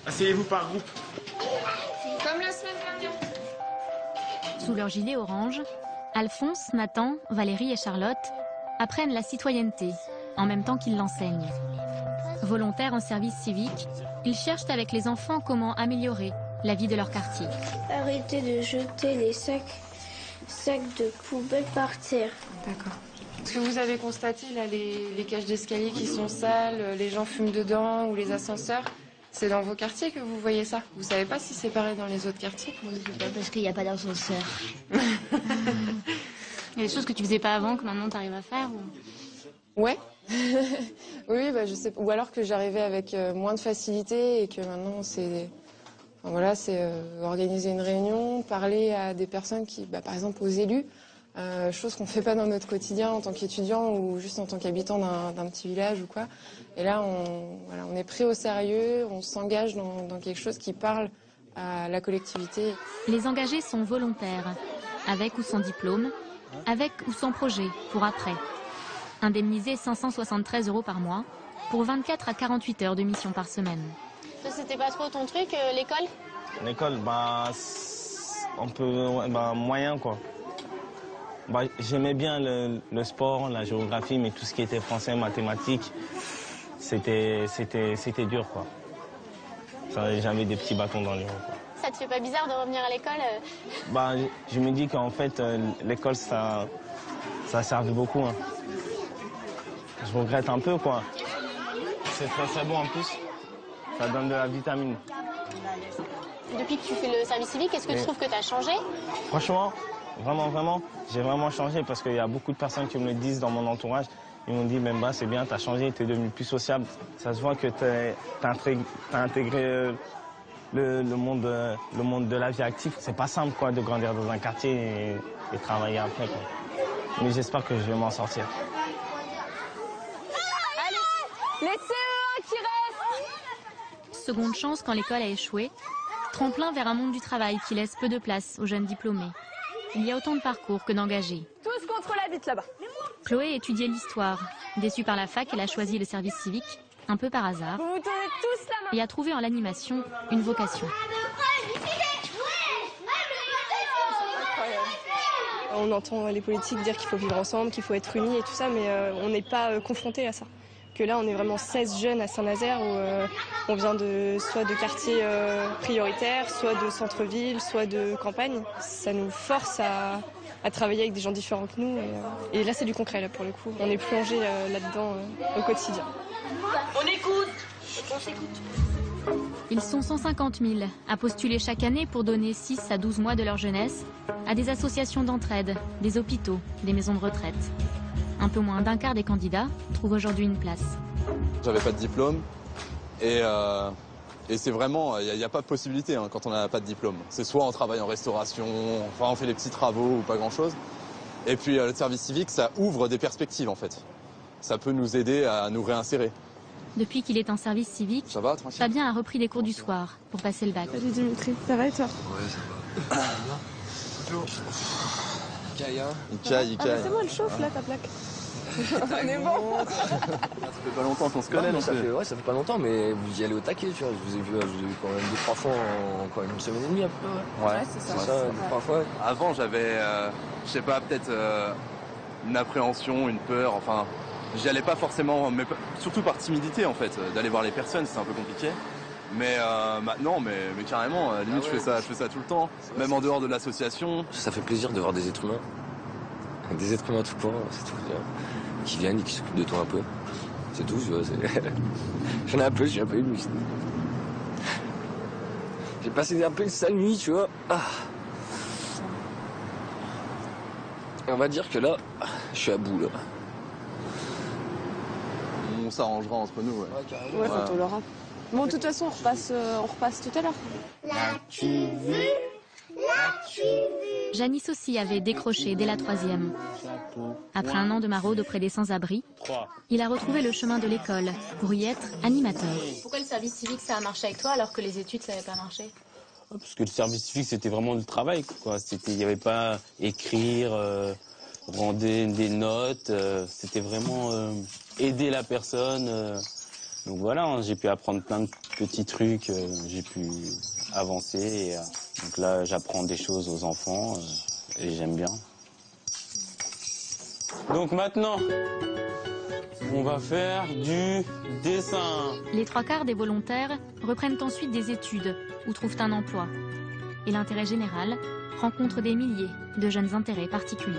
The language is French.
Asseyez-vous par groupe. Comme la semaine dernière. Sous leur gilet orange, Alphonse, Nathan, Valérie et Charlotte apprennent la citoyenneté en même temps qu'ils l'enseignent. Volontaires en service civique, ils cherchent avec les enfants comment améliorer la vie de leur quartier. Arrêtez de jeter les sacs de poubelle par terre. D'accord. Est-ce que vous avez constaté là les cages d'escalier qui sont sales, les gens fument dedans ou les ascenseurs? C'est dans vos quartiers que vous voyez ça? Vous savez pas si c'est pareil dans les autres quartiers? Parce qu'il n'y a pas d'ascenseur. Il y a des choses que tu faisais pas avant que maintenant tu arrives à faire ou... Ouais. Oui, bah, je sais. Ou alors que j'arrivais avec moins de facilité et que maintenant c'est... Enfin, voilà, c'est organiser une réunion, parler à des personnes qui, bah, par exemple aux élus, chose qu'on ne fait pas dans notre quotidien en tant qu'étudiant ou juste en tant qu'habitant d'un petit village ou quoi. Et là, on est pris au sérieux, on s'engage dans quelque chose qui parle à la collectivité. Les engagés sont volontaires, avec ou sans diplôme, avec ou sans projet pour après. Indemnisés 573 € par mois pour 24 à 48 heures de mission par semaine. Ça, c'était pas trop ton truc, l'école? L'école, bah, moyen quoi. Bah, j'aimais bien le sport, la géographie, mais tout ce qui était français, mathématiques, c'était dur quoi. J'avais des petits bâtons dans les roues. Ça te fait pas bizarre de revenir à l'école? Bah, je me dis qu'en fait, l'école, ça servait beaucoup. Hein. Je regrette un peu quoi. C'est très bon en plus. Ça donne de la vitamine. Depuis que tu fais le service civique, est-ce que tu trouves que tu as changé? Franchement, vraiment, j'ai vraiment changé parce qu'il y a beaucoup de personnes qui me le disent dans mon entourage. Ils m'ont dit, Memba, c'est bien, tu as changé, tu es devenu plus sociable. Ça se voit que tu as intégré le monde de la vie active. C'est pas simple quoi, de grandir dans un quartier et travailler après. Quoi. Mais j'espère que je vais m'en sortir. Les CE1 qui restent! Seconde chance quand l'école a échoué, tremplin vers un monde du travail qui laisse peu de place aux jeunes diplômés. Il y a autant de parcours que d'engagés. Tous contre la vitre là-bas. Chloé étudiait l'histoire. Déçue par la fac, elle a choisi le service civique, un peu par hasard, Vous vous tenez tous la main. et a trouvé en l'animation une vocation. On entend les politiques dire qu'il faut vivre ensemble, qu'il faut être unis et tout ça, mais on n'est pas confronté à ça. Que là, on est vraiment 16 jeunes à Saint-Nazaire où on vient soit de quartiers prioritaires, soit de centre-ville, soit de campagne. Ça nous force à travailler avec des gens différents que nous. Et là, c'est du concret, là, pour le coup. On est plongé là-dedans au quotidien. On écoute. On s'écoute. Ils sont 150 000 à postuler chaque année pour donner 6 à 12 mois de leur jeunesse à des associations d'entraide, des hôpitaux, des maisons de retraite. Un peu moins d'un quart des candidats trouvent aujourd'hui une place. J'avais pas de diplôme et c'est vraiment, il n'y a pas de possibilité hein, quand on n'a pas de diplôme. C'est soit on travaille en restauration, enfin on fait les petits travaux ou pas grand-chose. Et puis le service civique, ça ouvre des perspectives en fait. Ça peut nous aider à nous réinsérer. Depuis qu'il est en service civique, Ça va, tranquille. Fabien a repris des cours du soir pour passer le bac. Salut Dimitri, ça va et toi? Ouais, ça va. Bonjour. Il caille. Ah bah c'est bon, elle chauffe là ta plaque. On est bon. Ça fait pas longtemps qu'on se connaît. Non, ça fait pas longtemps, mais vous y allez au taquet, tu vois. Je vous ai vu quand même 2-3 fois en quand même une semaine et demie à peu près. Ouais, c'est ça. C'est ça, 2-3 fois. Avant, j'avais, je sais pas, peut-être une appréhension, une peur, enfin, j'y allais pas forcément, mais surtout par timidité en fait, d'aller voir les personnes, c'était un peu compliqué. Mais maintenant, mais carrément, limite, je fais ça tout le temps, même en dehors de l'association. Ça fait plaisir de voir des êtres humains. Des êtres humains tout court, c'est tout. Qui viennent et qui s'occupent de toi un peu. C'est tout, tu vois. J'en ai un peu, j'ai un peu ému. J'ai passé un peu une sale nuit, tu vois. Ah. Et on va dire que là, je suis à bout, là. On s'arrangera entre nous, ouais. Ouais, quand on l'aura. Bon, de toute façon, on repasse tout à l'heure. L'as-tu vu? L'as-tu vu? Janice aussi avait décroché dès la 3e. Après un an de maraude auprès des sans-abri, il a retrouvé le chemin de l'école pour y être animateur. Pourquoi le service civique ça a marché avec toi alors que les études ça n'avait pas marché? Parce que le service civique, c'était vraiment du travail, quoi. Il n'y avait pas écrire, rendre des notes. C'était vraiment aider la personne Donc voilà, hein, j'ai pu apprendre plein de petits trucs, j'ai pu avancer. Et, donc là, j'apprends des choses aux enfants et j'aime bien. Donc maintenant, on va faire du dessin. Les 3/4 des volontaires reprennent ensuite des études ou trouvent un emploi. Et l'intérêt général rencontre des milliers de jeunes intérêts particuliers.